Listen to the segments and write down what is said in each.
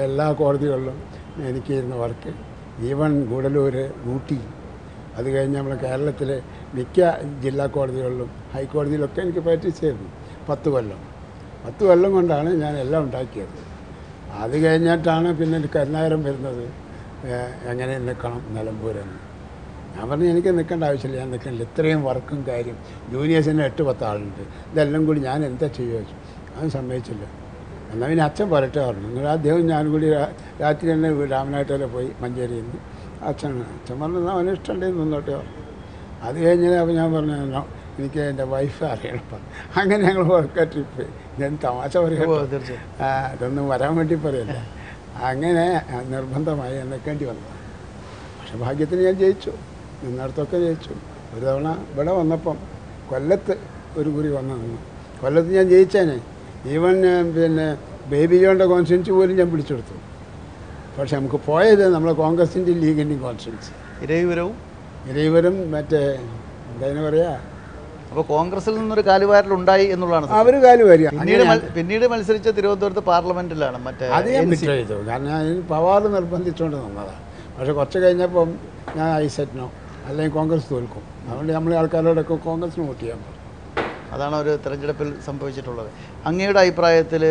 എല്ലാ കോടതികളിലും എനിക്കിരുന്ന് work. Even Gudalur, Ooty, അത് കഴിഞ്ഞ് നമ്മൾ കേരളത്തിലെ മിക്ക ജില്ലാ കോടതികളിലും ഹൈക്കോടതിയിലൊക്കെ എനിക്ക് പ്രാക്ടീസ് ചെയ്തു. 10 കൊല്ലം കൊണ്ടാണ് ഞാൻ എല്ലാം ഉണ്ടാക്കിയത്. അത് കഴിഞ്ഞിട്ടാണ് പിന്നെ എനിക്ക് കരുണാകരൻ വരുന്നത്, എങ്ങനെ നിൽക്കണം നിലമ്പൂരെന്ന്. ഞാൻ പറഞ്ഞു എനിക്ക് നിൽക്കേണ്ട ആവശ്യമില്ല, ഞാൻ നിൽക്കണില്ല, ഇത്രയും വർക്കും കാര്യം, ജൂനിയേഴ്സിന് 8-10 ആളുണ്ട്, ഇതെല്ലാം കൂടി ഞാൻ എന്താ ചെയ്യുക വെച്ചു. അവൻ സമ്മതിച്ചില്ല. എന്നാൽ പിന്നെ അച്ഛൻ പറയട്ടെ പറഞ്ഞു. നിങ്ങൾ അദ്ദേഹം ഞാനും കൂടി രാത്രി തന്നെ രാമനായിട്ടല്ലേ പോയി മഞ്ചേരിയിൽ നിന്ന്. അച്ഛൻ പറഞ്ഞു അവന് ഇഷ്ടമുണ്ടെങ്കിൽ നിന്നോട്ടെ പറഞ്ഞു. അത് കഴിഞ്ഞാൽ അപ്പോൾ ഞാൻ പറഞ്ഞു എനിക്ക് എൻ്റെ വൈഫ് അറിയണം. അങ്ങനെ ഞങ്ങൾ വർക്കാ ട്രിപ്പ്. ഞാൻ തമാശ പറയാം, അതൊന്നും വരാൻ വേണ്ടി പറയല്ല. അങ്ങനെ നിർബന്ധമായി നിൽക്കേണ്ടി വന്നു. പക്ഷെ ഭാഗ്യത്തിന് ഞാൻ ജയിച്ചു, നിന്നിടത്തൊക്കെ ജയിച്ചു. ഒരു തവണ ഇവിടെ വന്നപ്പം കൊല്ലത്ത് ഒരു കുറി വന്നു. കൊല്ലത്ത് ഞാൻ ജയിച്ചേനെ. ഈവൻ പിന്നെ ബേബി ജോണിൻ്റെ കോൺസ്റ്റിറ്റ്യൻസി പോലും ഞാൻ പിടിച്ചെടുത്തു. പക്ഷെ നമുക്ക് പോയത് നമ്മളെ കോൺഗ്രസിൻ്റെയും ലീഗിൻ്റെയും കോൺസ്റ്റിറ്റ്യൻസി. ഇരവിപുരം മറ്റേ എന്താ പറയുക. അപ്പോൾ കോൺഗ്രസിൽ നിന്നൊരു കാലുവാരലുണ്ടായി എന്നുള്ളതാണ്. അവർ കാലുവാരി. പിന്നീട് മത്സരിച്ച തിരുവനന്തപുരത്ത് പാർലമെൻറ്റിലാണ് മറ്റേ. അത് ഞാൻ വിറ്റ് ചെയ്തു, കാരണം അതിന് പവാർ നിർബന്ധിച്ചുകൊണ്ട് നിന്നതാണ്. പക്ഷെ കുറച്ച് കഴിഞ്ഞപ്പം ഞാൻ ഐസെറ്റിനോ അല്ലെങ്കിൽ കോൺഗ്രസ് തോൽക്കും, അതുകൊണ്ട് നമ്മളെ ആൾക്കാരോടൊക്കെ കോൺഗ്രസിന് വോട്ട് ചെയ്യാൻ പറഞ്ഞു. അതാണ് ഒരു തെരഞ്ഞെടുപ്പിൽ സംഭവിച്ചിട്ടുള്ളത്. അങ്ങയുടെ അഭിപ്രായത്തിൽ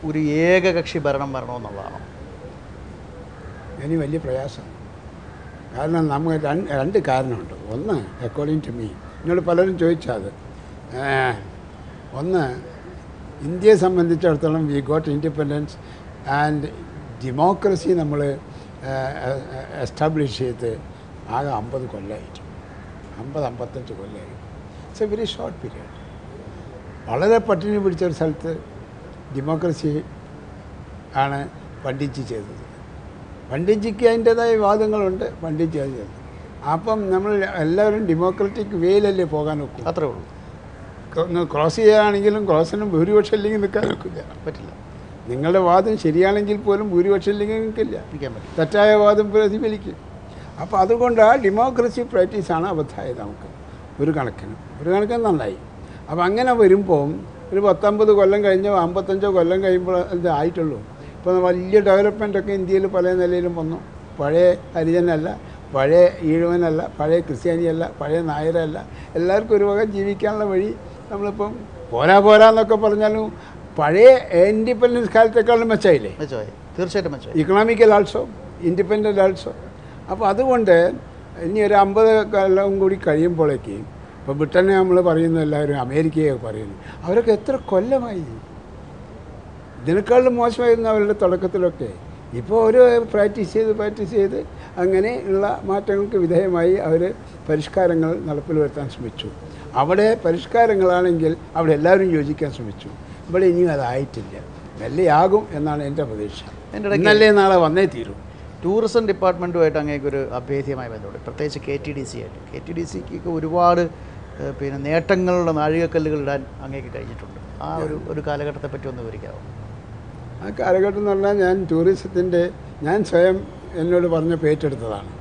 ഒരു ഏകകക്ഷി ഭരണം വരണമെന്നുള്ളതാണോ? ഇനി വലിയ പ്രയാസമാണ്. കാരണം നമുക്ക് രണ്ട് കാരണമുണ്ട്. ഒന്ന്, അക്കോർഡിംഗ് ടു മീ, എന്നോട് പലരും ചോദിച്ചാൽ ഒന്ന്, ഇന്ത്യയെ സംബന്ധിച്ചിടത്തോളം we got independence and democracy നമ്മൾ എസ്റ്റാബ്ലിഷ് ചെയ്ത് ആകെ 50 കൊല്ലമായിട്ട്, 50-55 കൊല്ലമായി. It's A very short period. വളരെ പട്ടിണി പിടിച്ചൊരു സ്ഥലത്ത് ഡെമോക്രസി ആണ് പണ്ഡിറ്റ്ജി ചെയ്തത്. പണ്ഡിറ്റ്ജിക്ക് അതിൻ്റേതായ വാദങ്ങളുണ്ട്, പണ്ഡിറ്റ്ജി അത് ചെയ്തത്. അപ്പം നമ്മൾ എല്ലാവരും ഡെമോക്രാറ്റിക് വേയിലല്ലേ പോകാൻ നോക്കും. അത്രേ ഉള്ളൂ. ഒന്ന് ക്രോസ് ചെയ്യുകയാണെങ്കിലും ക്രോസിന് ഭൂരിപക്ഷം ഇല്ലെങ്കിൽ നിൽക്കാൻ നോക്കില്ല, പറ്റില്ല. നിങ്ങളുടെ വാദം ശരിയാണെങ്കിൽ പോലും ഭൂരിപക്ഷം ഇല്ലെങ്കിൽ നിൽക്കില്ല, തെറ്റായ വാദം പ്രതിഫലിക്കും. അപ്പോൾ അതുകൊണ്ട് ആ ഡെമോക്രസി പ്രാക്ടീസാണ് അബദ്ധമായത് നമുക്ക് ഒരു കണക്കിന് നന്നായി. അപ്പോൾ അങ്ങനെ വരുമ്പോൾ ഒരു 10-50 കൊല്ലം കഴിഞ്ഞോ 55 കൊല്ലം കഴിയുമ്പോൾ ഇത് ആയിട്ടുള്ളൂ. ഇപ്പോൾ വലിയ ഡെവലപ്മെൻറ്റൊക്കെ ഇന്ത്യയിൽ പല നിലയിലും വന്നു. പഴയ ഹരിജനല്ല, പഴയ ഈഴവനല്ല, പഴയ ക്രിസ്ത്യാനിയല്ല, പഴയ നായരല്ല, എല്ലാവർക്കും ഒരു വക ജീവിക്കാനുള്ള വഴി നമ്മളിപ്പം പോരാന്നൊക്കെ പറഞ്ഞാലും പഴയ ഇൻഡിപെൻഡൻസ് കാലത്തേക്കാളും മെച്ചമായില്ലേ? തീർച്ചയായിട്ടും മെച്ചമായി. Economical also, independent also. അപ്പോൾ അതുകൊണ്ട് ഇനി ഒരു 50 കൊല്ലം കൂടി കഴിയുമ്പോഴേക്ക്, ഇപ്പോൾ ബ്രിട്ടനെ നമ്മൾ പറയുന്നു, എല്ലാവരും അമേരിക്കയെ പറയുന്നു, അവരൊക്കെ എത്ര കൊല്ലമായി, ഇതിനേക്കാളും മോശമായിരുന്നു അവരുടെ തുടക്കത്തിലൊക്കെ. ഇപ്പോൾ ഒരു പ്രാക്ടീസ് ചെയ്ത് അങ്ങനെയുള്ള മാറ്റങ്ങൾക്ക് വിധേയമായി അവർ പരിഷ്കാരങ്ങൾ നടപ്പിൽ വരുത്താൻ ശ്രമിച്ചു. അവിടെ പരിഷ്കാരങ്ങളാണെങ്കിൽ അവിടെ എല്ലാവരും യോജിക്കാൻ ശ്രമിച്ചു. ഇവിടെ ഇനിയും അതായിട്ടില്ല, മെല്ലെയാകും എന്നാണ് എൻ്റെ പ്രതീക്ഷ. ഇന്നല്ലേ നാളെ വന്നേ തീരും. ടൂറിസം ഡിപ്പാർട്ട്മെൻറ്റുമായിട്ട് അങ്ങേക്കൊരു അഭേദ്യമായ ബന്ധമുണ്ട്, പ്രത്യേകിച്ച് KTDC ആയിട്ട്. KTDCക്ക് ഒരുപാട് പിന്നെ നേട്ടങ്ങളുടെ നാഴികക്കല്ലുകൾ ഇടാൻ അങ്ങേക്ക് കഴിഞ്ഞിട്ടുണ്ട്. ആ ഒരു കാലഘട്ടത്തെ പറ്റി ഒന്ന് വിവരിക്കാമോ? ആ കാലഘട്ടം എന്ന് പറഞ്ഞാൽ ഞാൻ ടൂറിസത്തിൻ്റെ ഞാൻ സ്വയം എന്നോട് പറഞ്ഞ് ഏറ്റെടുത്തതാണ്.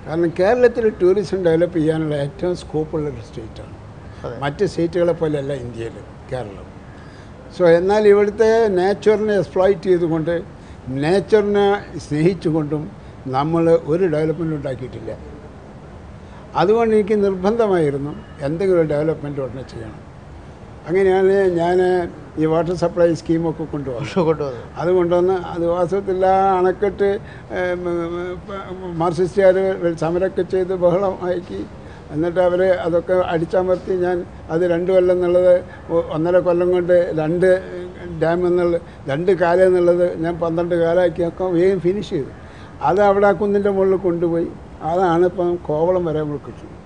കാരണം കേരളത്തിൽ ടൂറിസം ഡെവലപ്പ് ചെയ്യാനുള്ള ഏറ്റവും സ്കോപ്പുള്ളൊരു സ്റ്റേറ്റാണ്. മറ്റ് സ്റ്റേറ്റുകളെ പോലെയല്ല ഇന്ത്യയിൽ കേരളം. സോ എന്നാൽ ഇവിടുത്തെ നേച്ചറിനെ എക്സ്പ്ലോയിറ്റ് ചെയ്തുകൊണ്ട്, നേച്ചറിനെ സ്നേഹിച്ചുകൊണ്ടും നമ്മൾ ഒരു ഡെവലപ്മെൻറ്റ് ഉണ്ടാക്കിയിട്ടില്ല. അതുകൊണ്ട് എനിക്ക് നിർബന്ധമായിരുന്നു എന്തെങ്കിലും ഡെവലപ്മെൻറ്റ് ഉടനെ ചെയ്യണം. അങ്ങനെയാണ് ഞാൻ ഈ വാട്ടർ സപ്ലൈ സ്കീമൊക്കെ കൊണ്ടുവന്നു. അത് കൊണ്ടുവന്ന് അത് വാസ്തവത്തിൽ ആ അണക്കെട്ട് മാർക്സിസ്റ്റുകാർ സമരമൊക്കെ ചെയ്ത് ബഹളം ആക്കി. എന്നിട്ട് അവർ അതൊക്കെ അടിച്ചമർത്തി. ഞാൻ അത് 2 കൊല്ലം എന്നുള്ളത് 1.5 കൊല്ലം കൊണ്ട് 2 ഡാം എന്നുള്ളത് 2 കാലം എന്നുള്ളത് ഞാൻ 12 കാലമാക്കിയൊക്കെ വേഗം ഫിനിഷ് ചെയ്തു. അത് അവിടെ ആ കുന്നിൻ്റെ മുകളിൽ കൊണ്ടുപോയി. അതാണ് ഇപ്പം കോവളം വരെ നമ്മൾ കിട്ടുന്നത്.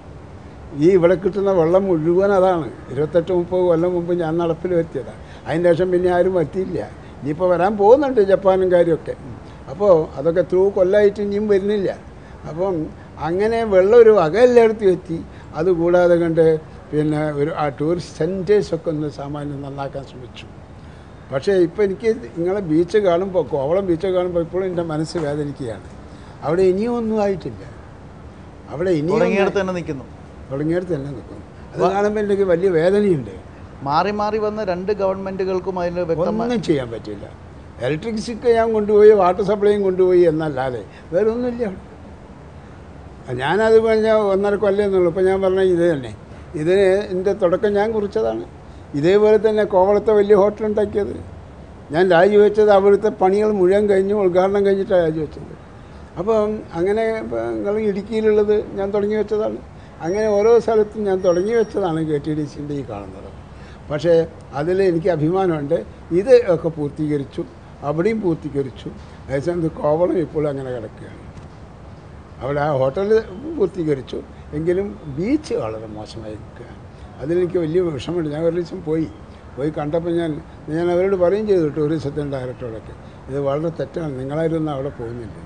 ഈ ഇവിടെ കിട്ടുന്ന വെള്ളം മുഴുവൻ അതാണ്. 28-30 കൊല്ലം മുമ്പ് ഞാൻ നടപ്പിൽ വരുത്തിയതാണ്. അതിന് ശേഷം പിന്നെ ആരും എത്തിയില്ല. ഇനിയിപ്പോൾ വരാൻ പോകുന്നുണ്ട് ജപ്പാനും കാര്യമൊക്കെ. അപ്പോൾ അതൊക്കെ കൊല്ലമായിട്ട് ഇനിയും വരുന്നില്ല. അപ്പം അങ്ങനെ വെള്ളം ഒരു വകയെല്ലായിടത്തും എത്തി. അതുകൂടാതെ കണ്ട് പിന്നെ ആ ടൂറിസ്റ്റ് സെൻറ്റേഴ്സൊക്കെ ഒന്ന് സാമാന്യം നന്നാക്കാൻ ശ്രമിച്ചു. പക്ഷേ ഇപ്പോൾ എനിക്ക് നിങ്ങളെ ബീച്ച് കാണുമ്പോൾ, കോവളം ബീച്ച് കാണുമ്പോൾ ഇപ്പോഴും എൻ്റെ മനസ്സ് വേദനിക്കുകയാണ്. അവിടെ ഇനിയും ഒന്നും ആയിട്ടില്ല. അവിടെ ഇനിയും തുടങ്ങിയിടത്ത് തന്നെ നിൽക്കുന്നു. അത് കാണുമ്പോൾ എനിക്ക് വലിയ വേദനയുണ്ട്. മാറി വന്ന 2 ഗവൺമെൻറ്റുകൾക്കും അതിന് ഒന്നും ചെയ്യാൻ പറ്റില്ല. ഇലക്ട്രിസിറ്റി ഞാൻ കൊണ്ടുപോയി, വാട്ടർ സപ്ലൈയും കൊണ്ടുപോയി എന്നല്ലാതെ വേറെ ഒന്നുമില്ല അവിടെ. ഞാനത് പറഞ്ഞ 1.5 കൊല്ലമെന്നുള്ളൂ. ഇപ്പോൾ ഞാൻ പറഞ്ഞ ഇത് തന്നെ, ഇതിന് എൻ്റെ തുടക്കം ഞാൻ കുറിച്ചതാണ്. ഇതേപോലെ തന്നെ കോവളത്തെ വലിയ ഹോട്ടൽ ഉണ്ടാക്കിയത് ഞാൻ രാജിവെച്ചത്. അവിടുത്തെ പണികൾ മുഴുവൻ കഴിഞ്ഞു, ഉദ്ഘാടനം കഴിഞ്ഞിട്ടാണ് രാജിവെച്ചത്. അപ്പം അങ്ങനെ നിങ്ങൾ ഇടുക്കിയിലുള്ളത് ഞാൻ തുടങ്ങി വെച്ചതാണ്. അങ്ങനെ ഓരോ സ്ഥലത്തും ഞാൻ തുടങ്ങി വെച്ചതാണ് KTDCൻ്റെ ഈ കാണുന്നത്. പക്ഷേ അതിൽ എനിക്ക് അഭിമാനമുണ്ട്. ഇത് ഒക്കെ പൂർത്തീകരിച്ചു, അവിടെയും പൂർത്തീകരിച്ചു. അതേസമയത്ത് കോവളം ഇപ്പോഴും അങ്ങനെ കിടക്കുകയാണ്. അവിടെ ആ ഹോട്ടൽ പൂർത്തീകരിച്ചു, എങ്കിലും ബീച്ച് വളരെ മോശമായി നിൽക്കുകയാണ്. അതിലെനിക്ക് വലിയ വിഷമമുണ്ട്. ഞാൻ ഒരു ദിവസം പോയി കണ്ടപ്പോൾ ഞാൻ അവരോട് പറയുകയും ചെയ്തു, ടൂറിസത്തിൻ്റെ ഡയറക്ടറോടൊക്കെ, ഇത് വളരെ തെറ്റാണ്, നിങ്ങളായിരുന്നു അവിടെ പോകുന്നില്ല.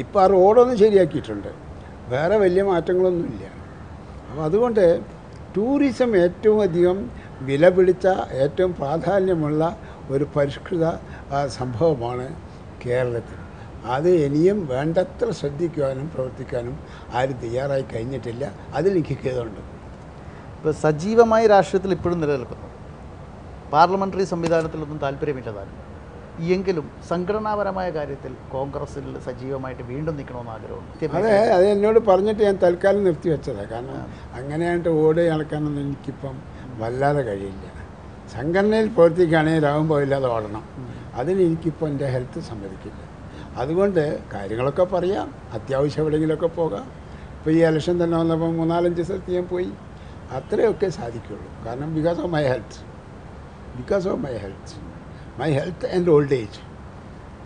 ഇപ്പോൾ ആ റോഡൊന്നും ശരിയാക്കിയിട്ടുണ്ട്, വേറെ വലിയ മാറ്റങ്ങളൊന്നുമില്ല. അപ്പോൾ അതുകൊണ്ട് ടൂറിസം ഏറ്റവും അധികം വില പിടിച്ച, ഏറ്റവും പ്രാധാന്യമുള്ള ഒരു പരിഷ്കൃത സംഭവമാണ് കേരളത്തിൽ. അത് ഇനിയും വേണ്ടത്ര ശ്രദ്ധിക്കുവാനും പ്രവർത്തിക്കാനും ആരും തയ്യാറായി കഴിഞ്ഞിട്ടില്ല. അതിലെനിക്ക് ഖേദമുണ്ട്. ഇപ്പോൾ സജീവമായി രാഷ്ട്രീയത്തിൽ ഇപ്പോഴും നിലനിൽക്കുന്നു. പാർലമെൻ്ററി സംവിധാനത്തിലൊന്നും താല്പര്യമില്ലതാണ്. എങ്കിലും സംഘടനാപരമായ കാര്യത്തിൽ കോൺഗ്രസിൽ സജീവമായിട്ട് വീണ്ടും നിൽക്കണമെന്ന് ആഗ്രഹമുണ്ട്. അത് എന്നോട് പറഞ്ഞിട്ട് ഞാൻ തൽക്കാലം നിർത്തിവെച്ചതാണ്. കാരണം അങ്ങനെയായിട്ട് ഓടി നടക്കാനൊന്നും എനിക്കിപ്പം വല്ലാതെ കഴിയില്ല. സംഘടനയിൽ പ്രവർത്തിക്കുകയാണെങ്കിൽ രാവുമ്പോൾ ഇല്ലാതെ ഓടണം. അതിന് എനിക്കിപ്പോൾ എൻ്റെ ഹെൽത്ത് സമ്മതിക്കില്ല. അതുകൊണ്ട് കാര്യങ്ങളൊക്കെ പറയാം, അത്യാവശ്യം എവിടെയെങ്കിലുമൊക്കെ പോകാം. ഇപ്പോൾ ഈ ഇലക്ഷൻ തന്നെ വന്നപ്പോൾ 3-4 സ്ഥലത്ത് ഞാൻ പോയി. അത്രയൊക്കെ സാധിക്കുള്ളൂ. കാരണം because of my health and old age.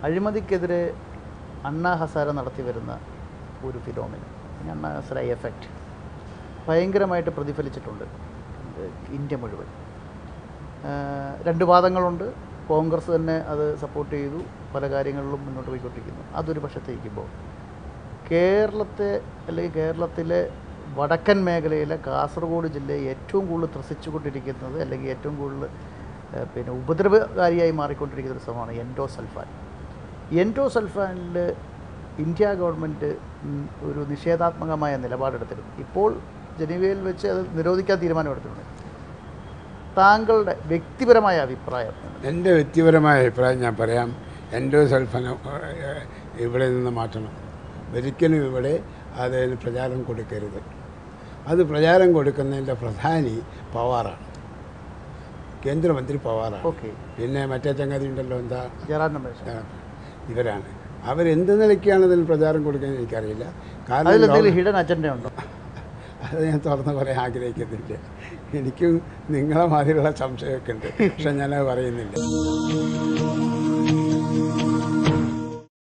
അഴിമതിക്കെതിരെ അണ്ണാ ഹസാര നടത്തി വരുന്ന ഒരു ഫിനോമിന, അണ്ണാ ഹസാര എഫക്റ്റ് ഭയങ്കരമായിട്ട് പ്രതിഫലിച്ചിട്ടുണ്ട് ഇന്ത്യ മുഴുവൻ. 2 വാദങ്ങളുണ്ട്. കോൺഗ്രസ് തന്നെ അത് സപ്പോർട്ട് ചെയ്തു, പല കാര്യങ്ങളിലും മുന്നോട്ട് പോയിക്കൊണ്ടിരിക്കുന്നു. അതൊരു പക്ഷത്തേക്കുമ്പോൾ കേരളത്തിലെ വടക്കൻ മേഖലയിലെ കാസർഗോഡ് ജില്ലയെ ഏറ്റവും കൂടുതൽ ത്രസിച്ചുകൊണ്ടിരിക്കുന്നത്, അല്ലെങ്കിൽ ഏറ്റവും കൂടുതൽ ഉപദ്രവകാരിയായി മാറിക്കൊണ്ടിരിക്കുന്ന ഒരു സംഭവമാണ് എൻഡോസൾഫാൻ. എൻഡോസൾഫാനിൽ ഇന്ത്യ ഗവൺമെൻറ് ഒരു നിഷേധാത്മകമായ നിലപാടെടുത്തിരുന്നു. ഇപ്പോൾ ജനീവയിൽ വെച്ച് അത് നിരോധിക്കാൻ തീരുമാനമെടുത്തിട്ടുണ്ട്. താങ്കളുടെ വ്യക്തിപരമായ അഭിപ്രായം? എൻ്റെ വ്യക്തിപരമായ അഭിപ്രായം ഞാൻ പറയാം. എൻഡോസൾഫാൻ ഇവിടെ നിന്ന് മാറ്റണം. ഒരിക്കലും ഇവിടെ അതിന് പ്രചാരം കൊടുക്കരുത്. അത് പ്രചാരം കൊടുക്കുന്നതിൻ്റെ പ്രധാനി പവാറാണ്, കേന്ദ്രമന്ത്രി പവാറാണ്. പിന്നെ മറ്റേ ചങ്ങാതി ഉണ്ടല്ലോ, എന്താ, ഇവരാണ്. അവരെന്ത് നിലയ്ക്കാണ് ഇതിന് പ്രചാരം കൊടുക്കുന്നത് എനിക്കറിയില്ല. കാരണം ഹിഡൻ അജണ്ട ഉണ്ടോ? അത് ഞാൻ തുറന്ന് പറയാൻ ആഗ്രഹിക്കുന്നില്ല. എനിക്കും നിങ്ങളെ മാതിരിയുള്ള സംശയമൊക്കെ ഉണ്ട്, പക്ഷെ ഞാനത് പറയുന്നില്ല.